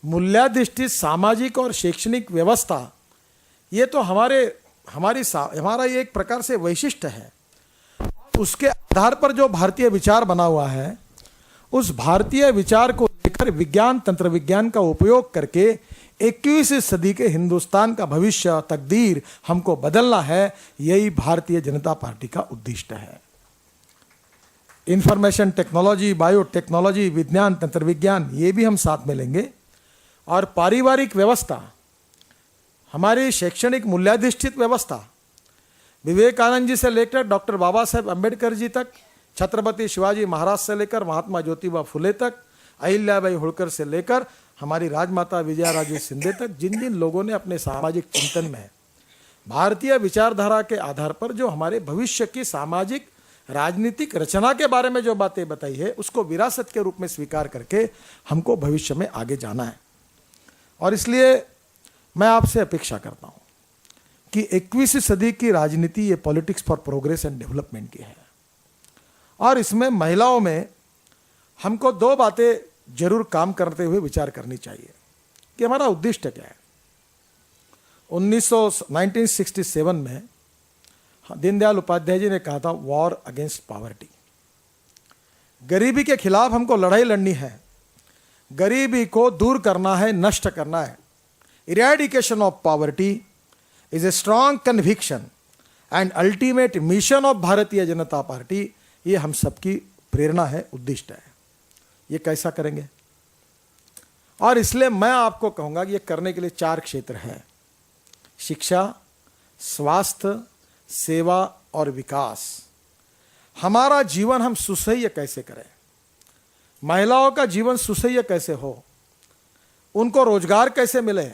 मूल्याधिष्ठित सामाजिक और शैक्षणिक व्यवस्था, ये तो हमारा ये एक प्रकार से वैशिष्ट्य है। उसके आधार पर जो भारतीय विचार बना हुआ है, उस भारतीय विचार को लेकर विज्ञान, तंत्र विज्ञान का उपयोग करके 21वीं सदी के हिंदुस्तान का भविष्य, तकदीर हमको बदलना है। यही भारतीय जनता पार्टी का उद्देश्य है। इंफॉर्मेशन टेक्नोलॉजी, बायोटेक्नोलॉजी, विज्ञान, तंत्र विज्ञान, ये भी हम साथ में लेंगे। और पारिवारिक व्यवस्था, हमारी शैक्षणिक मूल्याधिष्ठित व्यवस्था, विवेकानंद जी से लेकर डॉक्टर बाबा साहेब अम्बेडकर जी तक, छत्रपति शिवाजी महाराज से लेकर महात्मा ज्योतिबा फुले तक, अहिल्याबाई होळकर से लेकर हमारी राजमाता विजयाराजे सिंधिया तक, जिन जिन लोगों ने अपने सामाजिक चिंतन में भारतीय विचारधारा के आधार पर जो हमारे भविष्य की सामाजिक राजनीतिक रचना के बारे में जो बातें बताई है, उसको विरासत के रूप में स्वीकार करके हमको भविष्य में आगे जाना है। और इसलिए मैं आपसे अपेक्षा करता हूं कि 21वीं सदी की राजनीति ये politics for progress and development की है। और इसमें महिलाओं में हमको दो बातें जरूर काम करते हुए विचार करनी चाहिए कि हमारा उद्देश्य क्या है। 1967 में दीनदयाल उपाध्याय जी ने कहा था, वॉर अगेंस्ट पॉवर्टी। गरीबी के खिलाफ हमको लड़ाई लड़नी है, गरीबी को दूर करना है, नष्ट करना है। Eradication of poverty is a strong conviction and ultimate mission of Bharatiya Janata party. ये हम सबकी प्रेरणा है, उद्देश्य है। ये कैसा करेंगे? और इसलिए मैं आपको कहूंगा कि ये करने के लिए 4 क्षेत्र हैं: शिक्षा, स्वास्थ्य, सेवा और विकास। हमारा जीवन हम सुसह्य कैसे करें, महिलाओं का जीवन सुसह्य कैसे हो, उनको रोजगार कैसे मिले,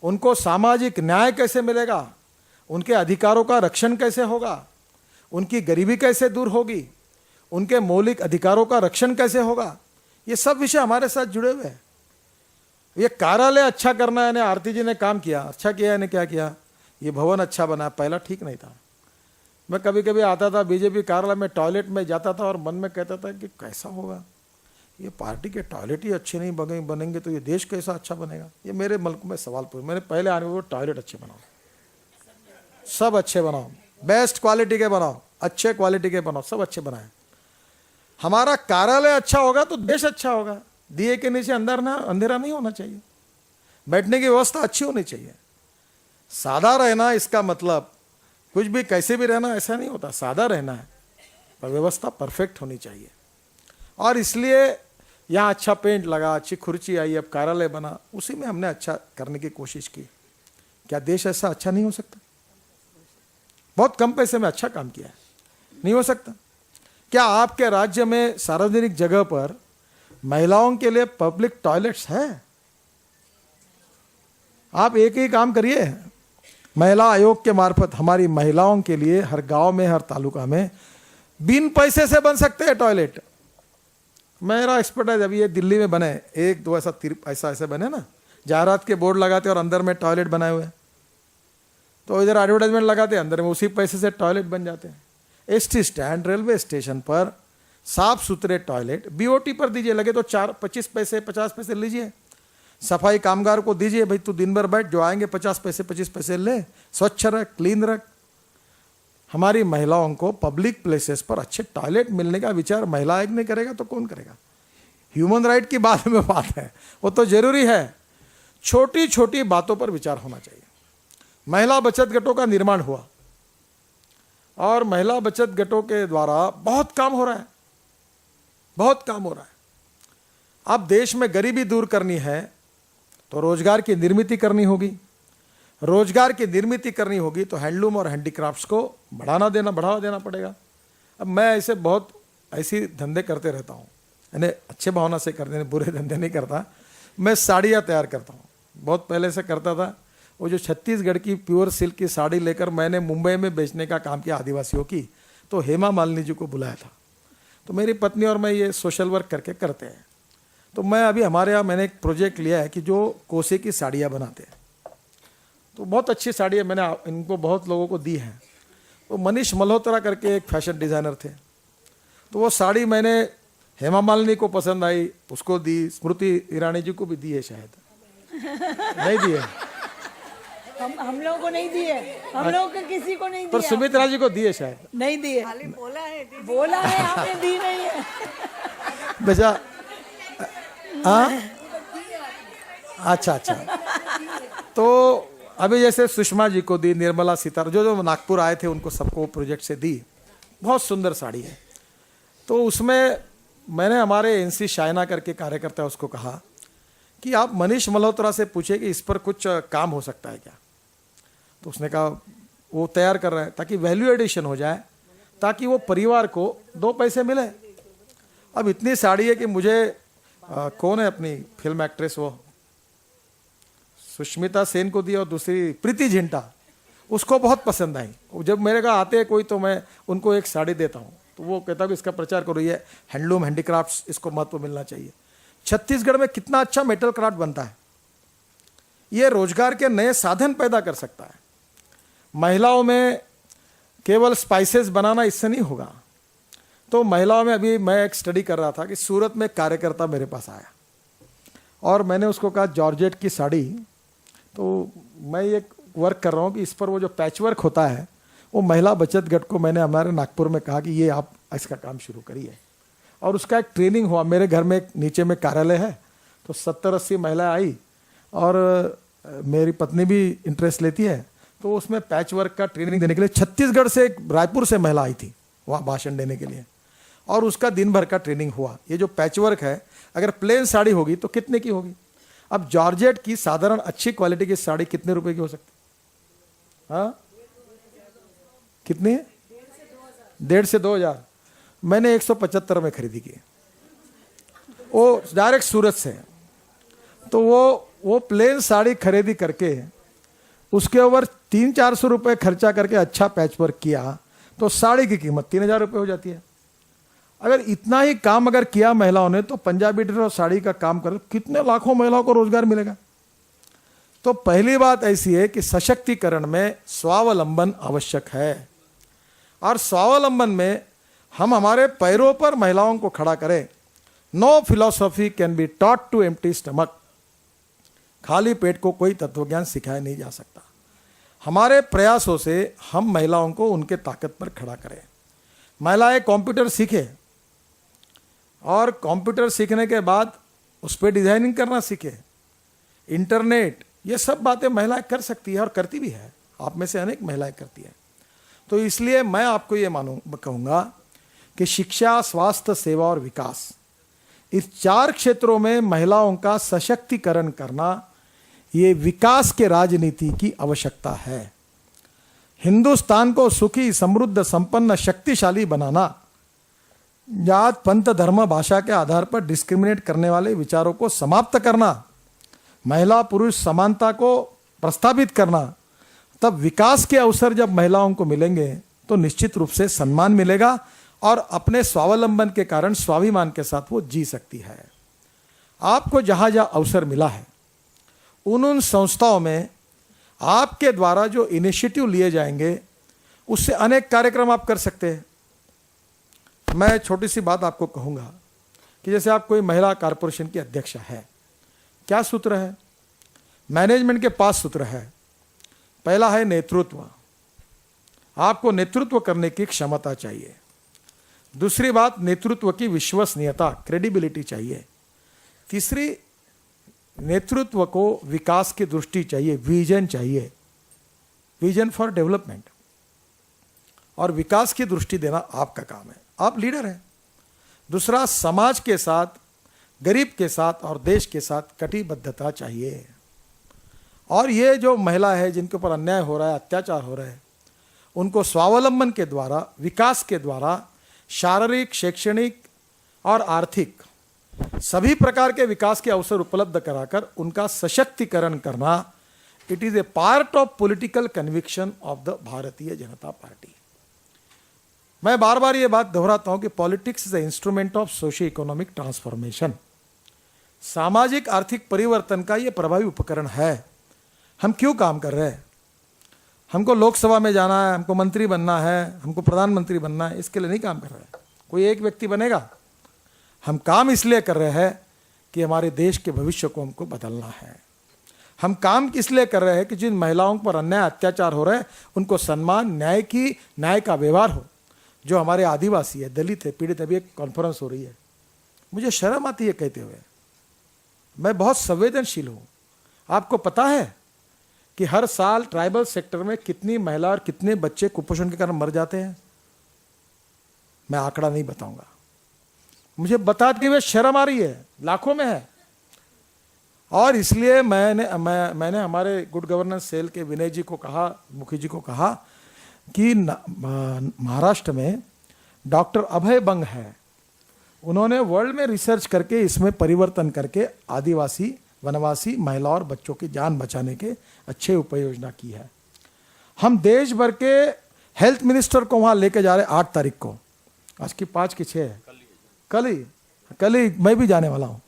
उनको सामाजिक न्याय कैसे मिलेगा, उनके अधिकारों का रक्षण कैसे होगा, उनकी गरीबी कैसे दूर होगी, उनके मौलिक अधिकारों का रक्षण कैसे होगा। ये सब विषय हमारे साथ जुड़े हुए हैं। ये कार्यालय अच्छा करना है, आरती जी ने काम किया, अच्छा किया, इन्हें क्या किया, ये भवन अच्छा बना, पहला ठीक नहीं था। मैं कभी कभी आता था बीजेपी कार्यालय में, टॉयलेट में जाता था और मन में कहता था कि कैसा होगा, ये पार्टी के टॉयलेट ही अच्छे नहीं बनेंगे तो ये देश कैसा अच्छा बनेगा। ये मेरे मुल्क में सवाल पूछ, मैंने पहले आने को टॉयलेट अच्छे बनाओ, सब अच्छे बनाओ, बेस्ट क्वालिटी के बनाओ, अच्छे क्वालिटी के बनाओ, सब अच्छे बनाए। हमारा कार्यालय अच्छा होगा तो देश अच्छा होगा। दिए के नीचे अंधेरा नहीं होना चाहिए, बैठने की व्यवस्था अच्छी होनी चाहिए। सादा रहना, इसका मतलब कुछ भी कैसे भी रहना ऐसा नहीं होता, सादा रहना है, पर व्यवस्था परफेक्ट होनी चाहिए। और इसलिए यहाँ अच्छा पेंट लगा, अच्छी खुर्ची आई, अब कार्यालय बना, उसी में हमने अच्छा करने की कोशिश की। क्या देश ऐसा अच्छा नहीं हो सकता? बहुत कम पैसे में अच्छा काम किया है, नहीं हो सकता? क्या आपके राज्य में सार्वजनिक जगह पर महिलाओं के लिए पब्लिक टॉयलेट्स हैं? आप एक ही काम करिए, महिला आयोग के मार्फत हमारी महिलाओं के लिए हर गांव में, हर तालुका में बिन पैसे से बन सकते हैं टॉयलेट। मेरा एक्सपर्टाइज, अभी ये दिल्ली में बने 1-2 ऐसा बने ना, जाहिरात के बोर्ड लगाते और अंदर में टॉयलेट बनाए हुए, तो इधर एडवर्टाइजमेंट लगाते, अंदर में उसी पैसे से टॉयलेट बन जाते हैं। एसटी स्टैंड, रेलवे स्टेशन पर साफ सुथरे टॉयलेट बीओटी पर दीजिए, लगे तो 25 पैसे 50 पैसे लीजिए। सफाई कामगार को दीजिए, भाई तू दिन भर बैठ, जो आएंगे 50 पैसे 25 पैसे ले, स्वच्छ रख, क्लीन रख। हमारी महिलाओं को पब्लिक प्लेसेस पर अच्छे टॉयलेट मिलने का विचार महिला आयोग नहीं करेगा तो कौन करेगा? ह्यूमन राइट की बात में बात है, वो तो जरूरी है। छोटी छोटी बातों पर विचार होना चाहिए। महिला बचत गटों का निर्माण हुआ और महिला बचत गटों के द्वारा बहुत काम हो रहा है, बहुत काम हो रहा है। अब देश में गरीबी दूर करनी है तो रोजगार की निर्मित करनी होगी, रोजगार की निर्मित करनी होगी तो हैंडलूम और हैंडीक्राफ्ट्स को बढ़ावा देना पड़ेगा। अब मैं ऐसी धंधे करते रहता हूँ, यानी अच्छे भावना से करते हैं, बुरे धंधे नहीं करता। मैं साड़ियाँ तैयार करता हूँ, बहुत पहले से करता था। वो जो छत्तीसगढ़ की प्योर सिल्क की साड़ी लेकर मैंने मुंबई में बेचने का काम किया आदिवासियों की, तो हेमा मालिनी जी को बुलाया था। तो मेरी पत्नी और मैं ये सोशल वर्क करके करते हैं। तो मैं अभी हमारे यहाँ मैंने एक प्रोजेक्ट लिया है कि जो कोसे की साड़ियाँ बनाते हैं, तो बहुत अच्छी साड़ियाँ मैंने इनको बहुत लोगों को दी हैं। तो मनीष मल्होत्रा करके एक फैशन डिज़ाइनर थे, तो वो साड़ी मैंने हेमा मालिनी को पसंद आई, उसको दी, स्मृति ईरानी जी को भी दी है शायद। नहीं दिए? हम लोगों को नहीं दिए, हम लोगों को किसी को नहीं पर दिया। सुमित्रा जी को दिए शायद। नहीं दिए, बोला है आपने, दी नहीं है। बेचा हाँ, अच्छा अच्छा। तो अभी जैसे सुषमा जी को दी, निर्मला सीतारमण जो जो नागपुर आए थे उनको सबको प्रोजेक्ट से दी। बहुत सुंदर साड़ी है। तो उसमें मैंने हमारे एनसी शायना करके कार्यकर्ता है उसको कहा कि आप मनीष मल्होत्रा से पूछे कि इस पर कुछ काम हो सकता है क्या। तो उसने कहा वो तैयार कर रहा है ताकि वैल्यू एडिशन हो जाए, ताकि वो परिवार को 2 पैसे मिले। अब इतनी साड़ी है कि मुझे कौन है अपनी फिल्म एक्ट्रेस, वो सुष्मिता सेन को दी और दूसरी प्रीति झिंटा, उसको बहुत पसंद आई। जब मेरे का आते हैं कोई तो मैं उनको एक साड़ी देता हूँ, तो वो कहता कि इसका प्रचार करो, ये हैंडलूम हैंडीक्राफ्ट्स, इसको महत्व मिलना चाहिए। छत्तीसगढ़ में कितना अच्छा मेटल क्राफ्ट बनता है, ये रोजगार के नए साधन पैदा कर सकता है। महिलाओं में केवल स्पाइसेस बनाना इससे नहीं होगा। तो महिलाओं में अभी मैं एक स्टडी कर रहा था कि सूरत में कार्यकर्ता मेरे पास आया और मैंने उसको कहा जॉर्जेट की साड़ी, तो मैं ये वर्क कर रहा हूँ कि इस पर वो जो पैच वर्क होता है, वो महिला बचत गट को मैंने हमारे नागपुर में कहा कि ये आप इसका काम शुरू करिए। और उसका एक ट्रेनिंग हुआ। मेरे घर में नीचे में कार्यालय है, तो 70-80 महिलाएं आई और मेरी पत्नी भी इंटरेस्ट लेती है। तो उसमें पैच वर्क का ट्रेनिंग देने के लिए छत्तीसगढ़ से, रायपुर से महिला आई थी वहाँ भाषण देने के लिए, और उसका दिन भर का ट्रेनिंग हुआ। ये जो पैच वर्क है, अगर प्लेन साड़ी होगी तो कितने की होगी? अब जॉर्जेट की साधारण अच्छी क्वालिटी की साड़ी कितने रुपए की हो सकती? हाँ, कितनी है? 1,500 से 2,000। मैंने 175 में खरीदी की, वो डायरेक्ट सूरत से। तो वो प्लेन साड़ी खरीदी करके उसके ऊपर 300-400 रुपए खर्चा करके अच्छा पैच वर्क किया, तो साड़ी की कीमत 3,000 रुपये हो जाती है। अगर इतना ही काम अगर किया महिलाओं ने, तो पंजाबी ड्रेस और साड़ी का काम कर कितने लाखों महिलाओं को रोजगार मिलेगा। तो पहली बात ऐसी है कि सशक्तिकरण में स्वावलंबन आवश्यक है, और स्वावलंबन में हम हमारे पैरों पर महिलाओं को खड़ा करें। No philosophy can be taught to empty stomach. खाली पेट को कोई तत्वज्ञान सिखाया नहीं जा सकता। हमारे प्रयासों से हम महिलाओं को उनके ताकत पर खड़ा करें। महिलाएं कंप्यूटर सीखे, और कंप्यूटर सीखने के बाद उस पर डिजाइनिंग करना सीखे, इंटरनेट, ये सब बातें महिलाएं कर सकती है और करती भी है। आप में से अनेक महिलाएं करती है। तो इसलिए मैं आपको ये कहूँगा कि शिक्षा, स्वास्थ्य सेवा और विकास, इस 4 क्षेत्रों में महिलाओं का सशक्तिकरण करना, ये विकास के राजनीति की आवश्यकता है। हिंदुस्तान को सुखी, समृद्ध, संपन्न, शक्तिशाली बनाना, जात, पंथ, धर्म, भाषा के आधार पर डिस्क्रिमिनेट करने वाले विचारों को समाप्त करना, महिला पुरुष समानता को प्रस्तावित करना, तब विकास के अवसर जब महिलाओं को मिलेंगे तो निश्चित रूप से सम्मान मिलेगा, और अपने स्वावलंबन के कारण स्वाभिमान के साथ वो जी सकती है। आपको जहां जहां अवसर मिला है, उन संस्थाओं में आपके द्वारा जो इनिशिएटिव लिए जाएंगे, उससे अनेक कार्यक्रम आप कर सकते हैं। मैं छोटी सी बात आपको कहूँगा कि जैसे आप कोई महिला कारपोरेशन की अध्यक्ष है, क्या सूत्र है? मैनेजमेंट के 5 सूत्र है। पहला है नेतृत्व। आपको नेतृत्व करने की क्षमता चाहिए। दूसरी बात, नेतृत्व की विश्वसनीयता, क्रेडिबिलिटी चाहिए। तीसरी, नेतृत्व को विकास की दृष्टि चाहिए, विजन चाहिए, विजन फॉर डेवलपमेंट, और विकास की दृष्टि देना आपका काम है, आप लीडर हैं। दूसरा, समाज के साथ, गरीब के साथ और देश के साथ कटिबद्धता चाहिए। और ये जो महिला है जिनके ऊपर अन्याय हो रहा है, अत्याचार हो रहा है, उनको स्वावलंबन के द्वारा, विकास के द्वारा, शारीरिक, शैक्षणिक और आर्थिक सभी प्रकार के विकास के अवसर उपलब्ध कराकर उनका सशक्तिकरण करना, it is a part of political conviction of the Bharatiya Janata party. मैं बार बार ये बात दोहराता हूं कि politics is a instrument of socio economic transformation. सामाजिक आर्थिक परिवर्तन का ये प्रभावी उपकरण है। हम क्यों काम कर रहे हैं? हमको लोकसभा में जाना है, हमको मंत्री बनना है, हमको प्रधानमंत्री बनना है, इसके लिए नहीं काम कर रहे हैं। कोई एक व्यक्ति बनेगा। हम काम इसलिए कर रहे हैं कि हमारे देश के भविष्य को हमको बदलना है। हम काम किस लिए कर रहे हैं कि जिन महिलाओं पर अन्याय अत्याचार हो रहे हैं उनको सम्मान, न्याय का व्यवहार हो। जो हमारे आदिवासी है, दलित है, पीड़ित, अभी एक कॉन्फ्रेंस हो रही है, मुझे शर्म आती है कहते हुए। मैं बहुत संवेदनशील हूँ। आपको पता है कि हर साल ट्राइबल सेक्टर में कितनी महिला और कितने बच्चे कुपोषण के कारण मर जाते हैं? मैं आंकड़ा नहीं बताऊंगा, मुझे बताते हुए शर्म आ रही है, लाखों में है। और इसलिए मैंने हमारे गुड गवर्नेंस सेल के विनय जी को कहा, मुखी जी को कहा कि महाराष्ट्र में डॉक्टर अभय बंग है, उन्होंने वर्ल्ड में रिसर्च करके इसमें परिवर्तन करके आदिवासी, वनवासी महिला और बच्चों की जान बचाने के अच्छे उपाय योजना की है। हम देश भर के हेल्थ मिनिस्टर को वहां लेके जा रहे हैं 8 तारीख को। आज की 5 की 6 है, कल ही मैं भी जाने वाला हूं।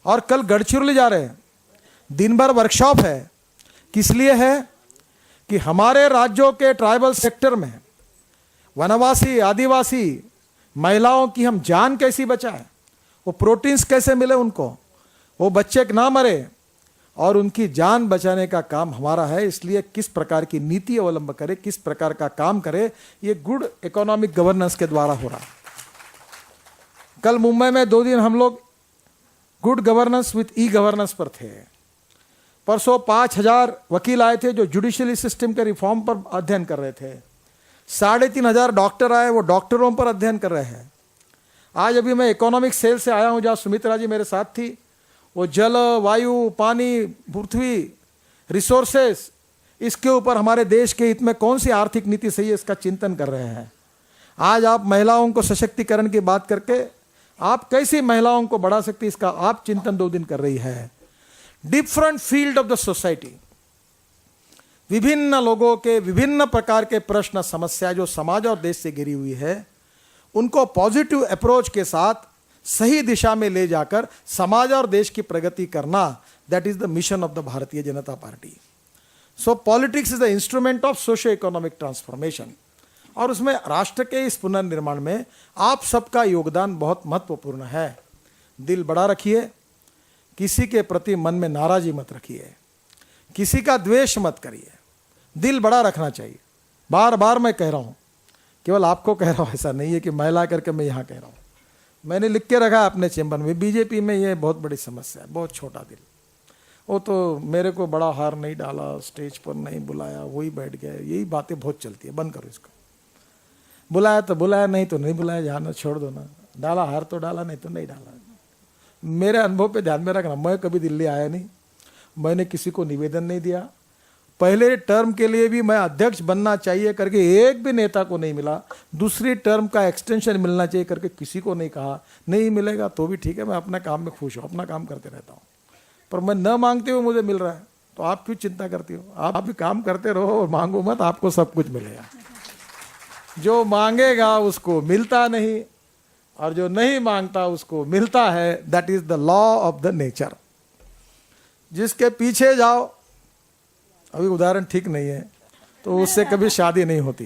और कल गढ़चिरौली जा रहे हैं, दिन भर वर्कशॉप है। किस लिए है? कि हमारे राज्यों के ट्राइबल सेक्टर में वनवासी, आदिवासी महिलाओं की हम जान कैसी बचाएं, वो प्रोटीन्स कैसे मिले उनको, वो बच्चे ना मरे, और उनकी जान बचाने का काम हमारा है। इसलिए किस प्रकार की नीति अवलंब करे, किस प्रकार का काम करे, ये गुड इकोनॉमिक गवर्नेंस के द्वारा हो रहा है। कल मुंबई में 2 दिन हम लोग good governance with e governance पर थे। परसों 5000 वकील आए थे जो जुडिशियली सिस्टम के रिफॉर्म पर अध्ययन कर रहे थे। 3500 डॉक्टर आए, वो डॉक्टरों पर अध्ययन कर रहे हैं। आज अभी मैं इकोनॉमिक सेल से आया हूं, जहां सुमित्रा जी मेरे साथ थी। वो जल, वायु, पानी, पृथ्वी, रिसोर्सेस, इसके ऊपर हमारे देश के हित में कौन सी आर्थिक नीति सही है, इसका चिंतन कर रहे हैं। आज आप महिलाओं को सशक्तिकरण की बात करके आप कैसी महिलाओं को बढ़ा सकती, इसका आप चिंतन 2 दिन कर रही है। Different field of the society, विभिन्न लोगों के विभिन्न प्रकार के प्रश्न, समस्या जो समाज और देश से घिरी हुई है, उनको पॉजिटिव अप्रोच के साथ सही दिशा में ले जाकर समाज और देश की प्रगति करना, that is the mission of the Bharatiya Janata party. So politics is the instrument of socio economic transformation, और उसमें राष्ट्र के इस पुनर्निर्माण में आप सबका योगदान बहुत महत्वपूर्ण है। दिल बड़ा रखिए, किसी के प्रति मन में नाराजी मत रखिए, किसी का द्वेष मत करिए, दिल बड़ा रखना चाहिए। बार बार मैं कह रहा हूँ, केवल आपको कह रहा हूँ, ऐसा नहीं है कि मैं ला करके मैं यहाँ कह रहा हूँ। मैंने लिख के रखा अपने चेंबर में, बीजेपी में ये बहुत बड़ी समस्या है, बहुत छोटा दिल। वो तो मेरे को बड़ा हार नहीं डाला, स्टेज पर नहीं बुलाया, वही बैठ गया, यही बातें बहुत चलती है, बंद करो इसको। बुलाया तो बुलाया, नहीं तो नहीं बुलाया, जाना छोड़ दो ना। डाला हार तो डाला, नहीं तो नहीं डाला। मेरे अनुभव पे ध्यान में रखना, मैं कभी दिल्ली आया नहीं, मैंने किसी को निवेदन नहीं दिया। पहले टर्म के लिए भी मैं अध्यक्ष बनना चाहिए करके एक भी नेता को नहीं मिला, दूसरी टर्म का एक्सटेंशन मिलना चाहिए करके किसी को नहीं कहा। नहीं मिलेगा तो भी ठीक है, मैं अपने काम में खुश हूँ, अपना काम करते रहता हूँ। पर मैं न मांगते हुए मुझे मिल रहा है, तो आप क्यों चिंता करती हो? आप भी काम करते रहो और मांगो मत, आपको सब कुछ मिलेगा। जो मांगेगा उसको मिलता नहीं, और जो नहीं मांगता उसको मिलता है। That is the law of the nature. जिसके पीछे जाओ, अभी उदाहरण ठीक नहीं है, तो उससे कभी शादी नहीं होती।